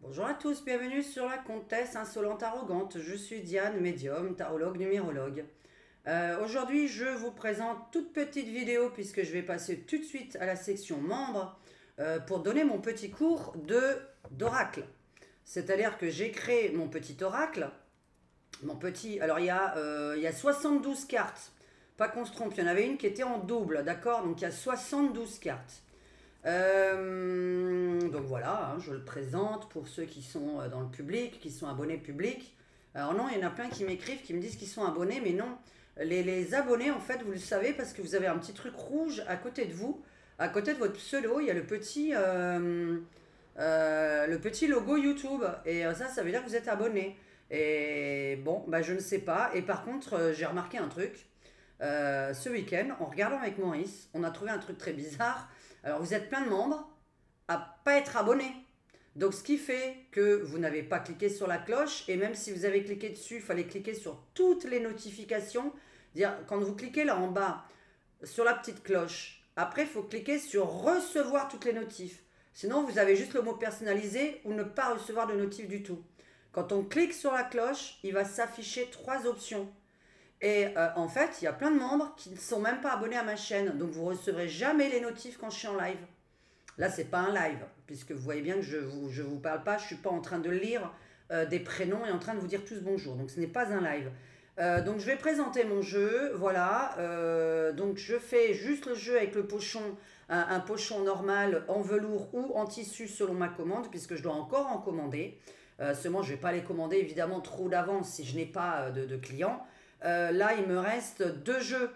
Bonjour à tous, bienvenue sur la Comtesse Insolente Arrogante. Je suis Diane, médium, tarologue, numérologue. Aujourd'hui, je vous présente toute petite vidéo puisque je vais passer tout de suite à la section membres pour donner mon petit cours d'oracle. C'est-à-dire que j'ai créé mon petit oracle. Alors il y a 72 cartes. Pas qu'on se trompe, il y en avait une qui était en double, d'accord? Donc il y a 72 cartes. Donc voilà, hein, je le présente pour ceux qui sont dans le public, qui sont abonnés publics. Alors non, il y en a plein qui m'écrivent, qui me disent qu'ils sont abonnés, mais non. Les abonnés, en fait, vous le savez parce que vous avez un petit truc rouge à côté de vous. À côté de votre pseudo, il y a le petit logo YouTube. Et ça veut dire que vous êtes abonné. Et bon, bah, je ne sais pas. Et par contre, j'ai remarqué un truc. Ce week-end, en regardant avec Maurice, on a trouvé un truc très bizarre. Alors, vous êtes plein de membres à pas être abonné. Donc, ce qui fait que vous n'avez pas cliqué sur la cloche, et même si vous avez cliqué dessus, il fallait cliquer sur toutes les notifications. Dire, quand vous cliquez là en bas sur la petite cloche, après, il faut cliquer sur recevoir toutes les notifs. Sinon, vous avez juste le mot personnalisé ou ne pas recevoir de notifs du tout. Quand on clique sur la cloche, il va s'afficher trois options. Et en fait, il y a plein de membres qui ne sont même pas abonnés à ma chaîne. Donc, vous recevrez jamais les notifs quand je suis en live. Là, c'est pas un live, puisque vous voyez bien que je vous parle pas, je suis pas en train de lire des prénoms et en train de vous dire tous bonjour. Donc ce n'est pas un live. Donc je vais présenter mon jeu, voilà. Donc je fais juste le jeu avec le pochon, un pochon normal en velours ou en tissu selon ma commande, puisque je dois encore en commander. Seulement, je ne vais pas les commander évidemment trop d'avance si je n'ai pas de clients. Là, il me reste deux jeux.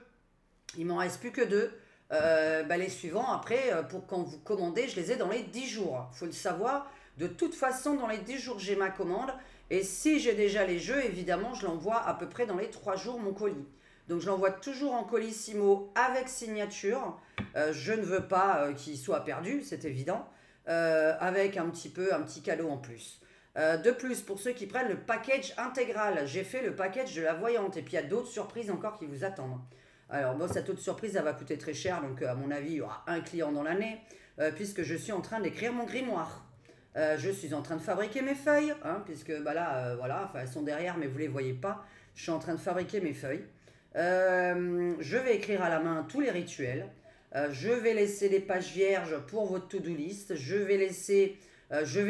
Il m'en reste plus que deux. Les suivants, après, pour quand vous commandez, je les ai dans les 10 jours. Il faut le savoir. De toute façon, dans les 10 jours, j'ai ma commande. Et si j'ai déjà les jeux, évidemment, je l'envoie à peu près dans les 3 jours, mon colis. Donc, je l'envoie toujours en colissimo avec signature. Je ne veux pas qu'il soit perdu, c'est évident. Avec un petit cadeau en plus. De plus, pour ceux qui prennent le package intégral, j'ai fait le package de la voyante. Et puis, il y a d'autres surprises encore qui vous attendent. Alors, bon, cette autre surprise, ça va coûter très cher. Donc, à mon avis, il y aura un client dans l'année. Puisque je suis en train d'écrire mon grimoire. Je suis en train de fabriquer mes feuilles. Hein, puisque bah là, voilà, enfin, elles sont derrière, mais vous ne les voyez pas. Je suis en train de fabriquer mes feuilles. Je vais écrire à la main tous les rituels. Je vais laisser des pages vierges pour votre to-do list. Je vais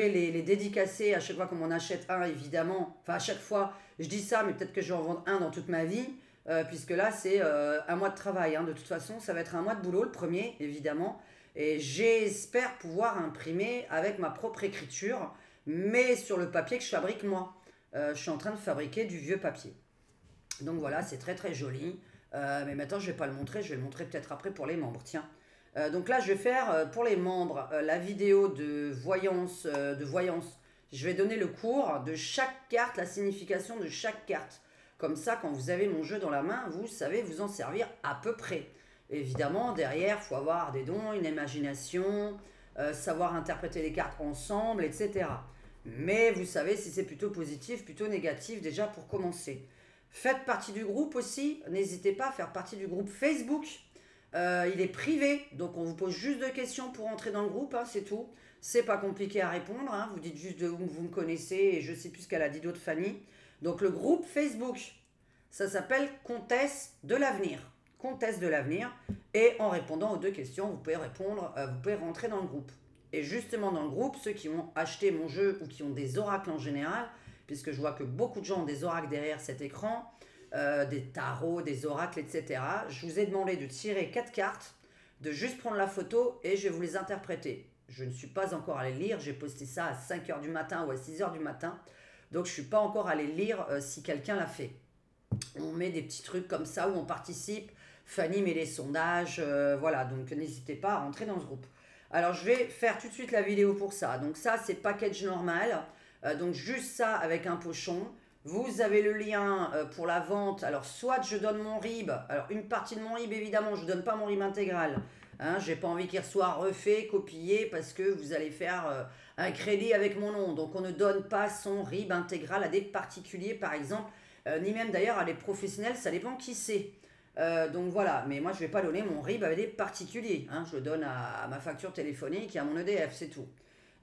les dédicacer à chaque fois qu'on m'en achète un, évidemment. Enfin, à chaque fois, je dis ça, mais peut-être que je vais en vendre un dans toute ma vie. Puisque là, c'est un mois de travail. Hein. De toute façon, ça va être un mois de boulot, le premier, évidemment. Et j'espère pouvoir imprimer avec ma propre écriture, mais sur le papier que je fabrique moi. Je suis en train de fabriquer du vieux papier. Donc voilà, c'est très très joli. Mais maintenant, je ne vais pas le montrer. Je vais le montrer peut-être après pour les membres. Tiens. Donc là, je vais faire pour les membres la vidéo de voyance. Je vais donner le cours de chaque carte, la signification de chaque carte. Comme ça, quand vous avez mon jeu dans la main, vous savez vous en servir à peu près. Évidemment, derrière, il faut avoir des dons, une imagination, savoir interpréter les cartes ensemble, etc. Mais vous savez si c'est plutôt positif, plutôt négatif déjà pour commencer. Faites partie du groupe aussi, n'hésitez pas à faire partie du groupe Facebook. Il est privé, donc on vous pose juste deux questions pour entrer dans le groupe, hein, c'est tout. C'est pas compliqué à répondre, hein, vous dites juste de où vous me connaissez et je sais plus ce qu'elle a dit d'autre, Fanny. Donc le groupe Facebook, ça s'appelle Comtesse de l'avenir. Comtesse de l'avenir. Et en répondant aux deux questions, vous pouvez répondre, vous pouvez rentrer dans le groupe. Et justement dans le groupe, ceux qui ont acheté mon jeu ou qui ont des oracles en général, puisque je vois que beaucoup de gens ont des oracles derrière cet écran, des tarots, des oracles, etc. Je vous ai demandé de tirer 4 cartes, de juste prendre la photo et je vais vous les interpréter. Je ne suis pas encore allé lire, j'ai posté ça à 5 heures du matin ou à 6 heures du matin, donc je ne suis pas encore allé lire si quelqu'un l'a fait. On met des petits trucs comme ça où on participe, Fanny met les sondages, voilà, donc n'hésitez pas à rentrer dans ce groupe. Alors je vais faire tout de suite la vidéo pour ça. Donc ça c'est package normal, donc juste ça avec un pochon. Vous avez le lien pour la vente. Alors, soit je donne mon RIB. Alors, une partie de mon RIB, évidemment, je ne donne pas mon RIB intégral. Hein, j'ai pas envie qu'il soit refait, copié, parce que vous allez faire un crédit avec mon nom. Donc, on ne donne pas son RIB intégral à des particuliers, par exemple, ni même d'ailleurs à des professionnels. Ça dépend qui c'est. Donc, voilà. Mais moi, je ne vais pas donner mon RIB à des particuliers. Hein, je le donne à ma facture téléphonique et à mon EDF, c'est tout.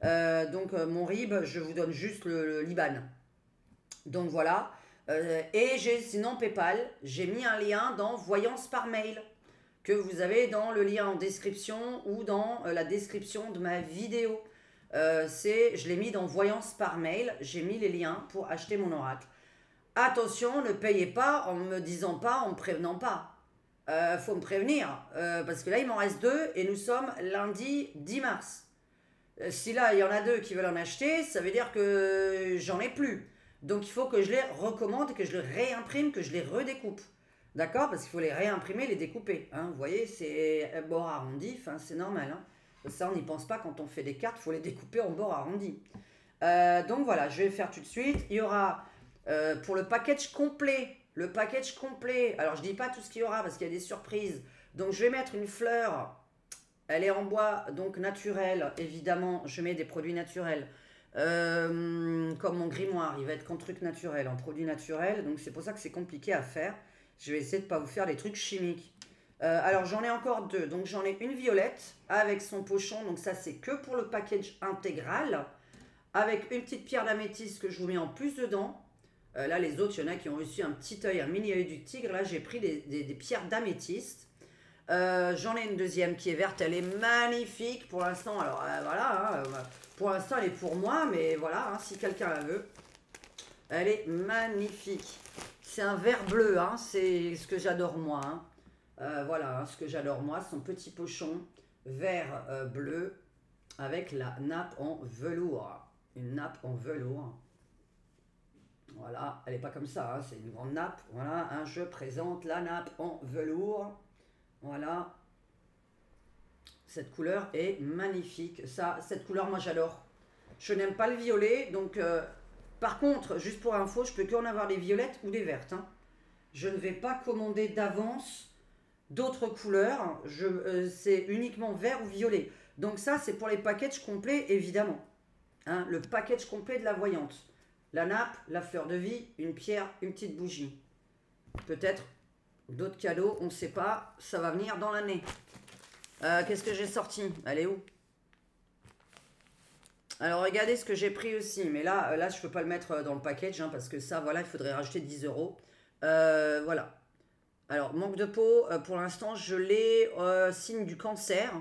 Mon RIB, je vous donne juste le l'IBAN. Donc voilà. Et j'ai sinon PayPal, j'ai mis un lien dans Voyance par mail que vous avez dans le lien en description ou dans la description de ma vidéo. Je l'ai mis dans Voyance par mail, j'ai mis les liens pour acheter mon oracle. Attention, ne payez pas en me disant pas, en me prévenant pas. Faut me prévenir, parce que là il m'en reste 2 et nous sommes lundi 10 mars. Si là il y en a 2 qui veulent en acheter, ça veut dire que j'en ai plus. Donc il faut que je les recommande, que je les réimprime, que je les redécoupe. D'accord? Parce qu'il faut les réimprimer, les découper. Hein. Vous voyez, c'est bord arrondi, c'est normal. Hein. Ça, on n'y pense pas quand on fait des cartes, il faut les découper en bord arrondi. Donc voilà, je vais le faire tout de suite. Il y aura pour le package complet, alors je dis pas tout ce qu'il y aura parce qu'il y a des surprises. Donc je vais mettre une fleur, elle est en bois, donc naturel, évidemment, je mets des produits naturels. Comme mon grimoire, il va être qu'en trucs naturels, en produits naturels, donc c'est pour ça que c'est compliqué à faire. Je vais essayer de ne pas vous faire des trucs chimiques. Alors j'en ai encore 2, donc j'en ai une violette avec son pochon, donc ça c'est que pour le package intégral, avec une petite pierre d'améthyste que je vous mets en plus dedans. Là les autres, il y en a qui ont reçu un petit œil, un mini œil du tigre, là j'ai pris des pierres d'améthyste. J'en ai une deuxième qui est verte, elle est magnifique pour l'instant, alors voilà, pour l'instant elle est pour moi, mais voilà, si quelqu'un la veut, elle est magnifique. C'est un vert bleu, c'est ce que j'adore moi. Voilà, ce que j'adore moi, son petit pochon vert bleu avec la nappe en velours. Une nappe en velours. Voilà, elle n'est pas comme ça, c'est une grande nappe. Voilà, je présente la nappe en velours. Voilà. Cette couleur est magnifique. Cette couleur, moi j'adore. Je n'aime pas le violet, donc... par contre, juste pour info, je peux qu'en avoir des violettes ou des vertes. Je ne vais pas commander d'avance d'autres couleurs. C'est uniquement vert ou violet. Donc ça, c'est pour les packages complets, évidemment. Le package complet de la voyante. La nappe, la fleur de vie, une pierre, une petite bougie. Peut-être d'autres cadeaux, on ne sait pas. Ça va venir dans l'année. Qu'est-ce que j'ai sorti? Elle est où? Alors regardez ce que j'ai pris aussi, mais là je peux pas le mettre dans le package parce que ça, voilà, il faudrait rajouter 10 euros. Voilà. Alors manque de peau, pour l'instant je l'ai signe du cancer.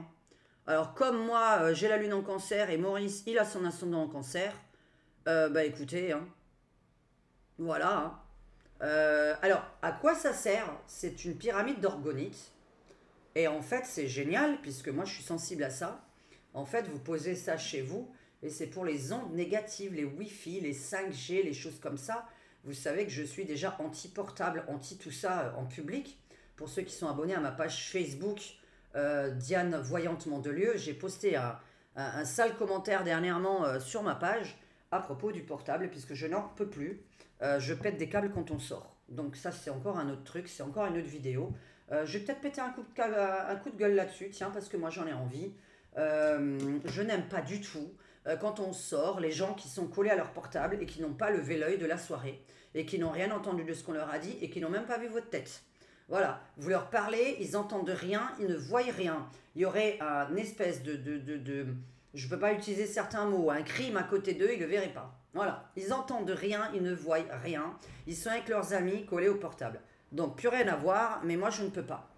Alors comme moi j'ai la lune en cancer et Maurice il a son ascendant en cancer, bah écoutez, voilà. Alors à quoi ça sert? C'est une pyramide d'orgonite. Et en fait c'est génial puisque moi je suis sensible à ça. En fait vous posez ça chez vous. Et c'est pour les ondes négatives, les Wi-Fi, les 5G, les choses comme ça. Vous savez que je suis déjà anti-portable, anti tout ça en public. Pour ceux qui sont abonnés à ma page Facebook, Diane Voyante Mandelieu, j'ai posté un sale commentaire dernièrement sur ma page à propos du portable, puisque je n'en peux plus. Je pète des câbles quand on sort. Donc ça, c'est encore un autre truc, c'est encore une autre vidéo. Je vais peut-être péter un coup de gueule là-dessus, tiens, parce que moi j'en ai envie. Je n'aime pas du tout quand on sort, les gens qui sont collés à leur portable et qui n'ont pas levé l'œil de la soirée et qui n'ont rien entendu de ce qu'on leur a dit et qui n'ont même pas vu votre tête. Voilà, vous leur parlez, ils entendent rien, ils ne voient rien. Il y aurait un espèce je ne peux pas utiliser certains mots, un crime à côté d'eux, ils ne le verraient pas. Voilà, ils entendent rien, ils ne voient rien, ils sont avec leurs amis collés au portable. Donc plus rien à voir, mais moi je ne peux pas.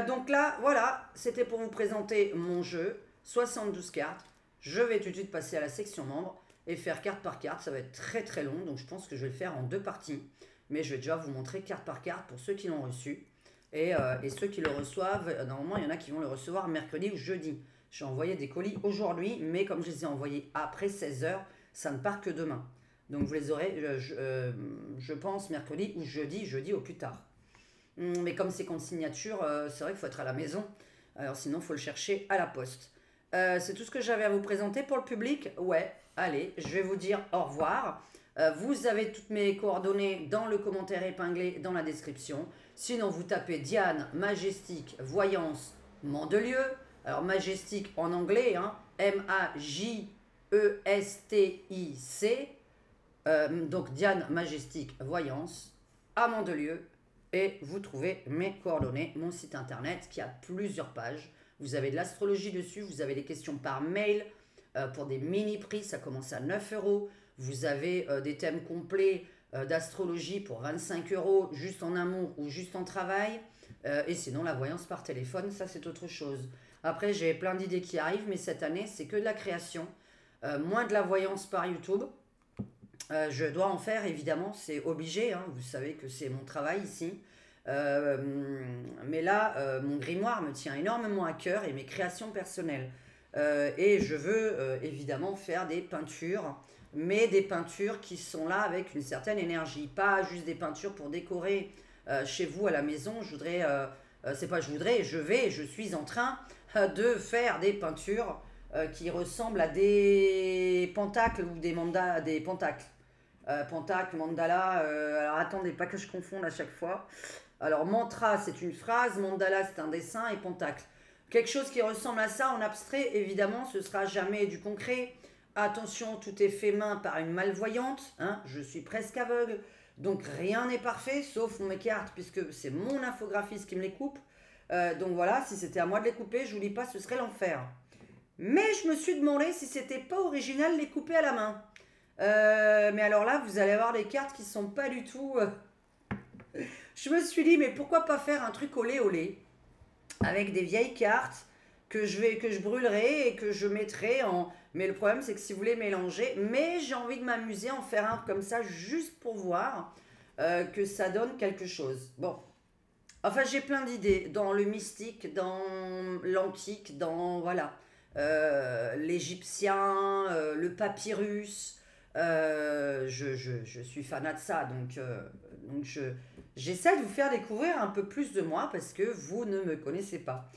Donc là, voilà, c'était pour vous présenter mon jeu, 72 cartes. Je vais tout de suite passer à la section membres et faire carte par carte. Ça va être très très long, donc je pense que je vais le faire en 2 parties. Mais je vais déjà vous montrer carte par carte pour ceux qui l'ont reçu. Et ceux qui le reçoivent, normalement il y en a qui vont le recevoir mercredi ou jeudi. J'ai envoyé des colis aujourd'hui, mais comme je les ai envoyés après 16h, ça ne part que demain. Donc vous les aurez, je pense, mercredi ou jeudi au plus tard. Mais comme c'est contre signature, c'est vrai qu'il faut être à la maison. Alors sinon, il faut le chercher à la poste. C'est tout ce que j'avais à vous présenter pour le public. Ouais, allez, je vais vous dire au revoir. Vous avez toutes mes coordonnées dans le commentaire épinglé dans la description. Sinon, vous tapez Diane Majestic Voyance Mandelieu. Alors, Majestic en anglais, M-A-J-E-S-T-I-C. Donc, Diane Majestic Voyance à Mandelieu. Et vous trouvez mes coordonnées, mon site internet qui a plusieurs pages. Vous avez de l'astrologie dessus, vous avez des questions par mail, pour des mini prix, ça commence à 9 euros. Vous avez des thèmes complets d'astrologie pour 25 euros, juste en amour ou juste en travail. Et sinon, la voyance par téléphone, ça c'est autre chose. Après, j'ai plein d'idées qui arrivent, mais cette année, c'est que de la création. Moins de la voyance par YouTube. Je dois en faire, évidemment, c'est obligé. Hein, vous savez que c'est mon travail ici. Euh, mais là, mon grimoire me tient énormément à cœur et mes créations personnelles. Et je veux évidemment faire des peintures, mais des peintures qui sont là avec une certaine énergie. Pas juste des peintures pour décorer chez vous à la maison. C'est pas je voudrais, je suis en train de faire des peintures qui ressemblent à des pentacles ou des pentacles. Pentacle, mandala, alors attendez, pas que je confonde à chaque fois. Alors mantra, c'est une phrase, mandala, c'est un dessin, et pentacle. Quelque chose qui ressemble à ça en abstrait, évidemment, ce sera jamais du concret. Attention, tout est fait main par une malvoyante, hein, je suis presque aveugle, donc rien n'est parfait, sauf mes cartes, puisque c'est mon infographiste qui me les coupe. Donc voilà, si c'était à moi de les couper, je vous dis pas, ce serait l'enfer. Mais je me suis demandé si c'était pas original de les couper à la main. Mais alors là, vous allez avoir des cartes qui sont pas du tout. Je me suis dit, mais pourquoi pas faire un truc olé olé avec des vieilles cartes que je brûlerai et que je mettrai en. Mais le problème, c'est que si vous voulez mélanger, mais j'ai envie de m'amuser en faire un comme ça juste pour voir que ça donne quelque chose. Bon, enfin, j'ai plein d'idées dans le mystique, dans l'antique, dans voilà, l'égyptien, le papyrus. Je suis fanat de ça, donc j'essaie de vous faire découvrir un peu plus de moi parce que vous ne me connaissez pas.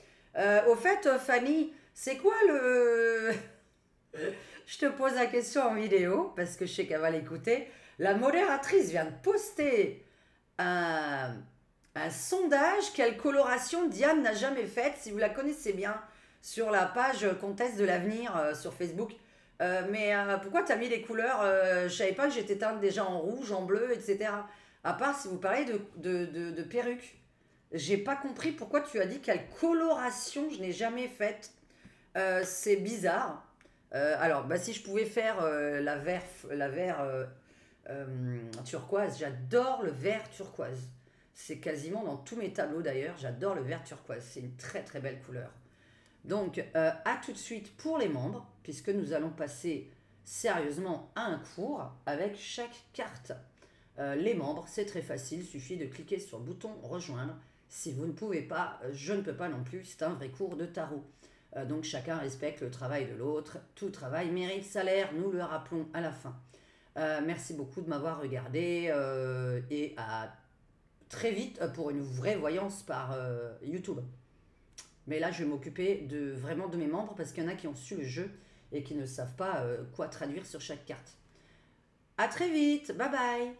Au fait, Fanny, c'est quoi le... Je te pose la question en vidéo parce que je sais qu'elle va l'écouter. La modératrice vient de poster un, un sondage. Quelle coloration Diane n'a jamais faite, si vous la connaissez bien, sur la page Comtesse de l'avenir sur Facebook. Mais pourquoi tu as mis les couleurs Je savais pas que j'étais teinte déjà en rouge, en bleu, etc. À part si vous parlez de perruque. J'ai pas compris pourquoi tu as dit quelle coloration je n'ai jamais faite. C'est bizarre. Alors, bah, si je pouvais faire la vert turquoise, j'adore le vert turquoise. C'est quasiment dans tous mes tableaux d'ailleurs, j'adore le vert turquoise. C'est une très très belle couleur. Donc, à tout de suite pour les membres, puisque nous allons passer sérieusement à un cours avec chaque carte. Les membres, c'est très facile, il suffit de cliquer sur le bouton rejoindre. Si vous ne pouvez pas, je ne peux pas non plus, c'est un vrai cours de tarot. Donc chacun respecte le travail de l'autre, tout travail mérite salaire, nous le rappelons à la fin. Merci beaucoup de m'avoir regardé et à très vite pour une vraie voyance par YouTube. Mais là, je vais m'occuper vraiment de mes membres parce qu'il y en a qui ont su le jeu et qui ne savent pas quoi traduire sur chaque carte. À très vite, bye bye.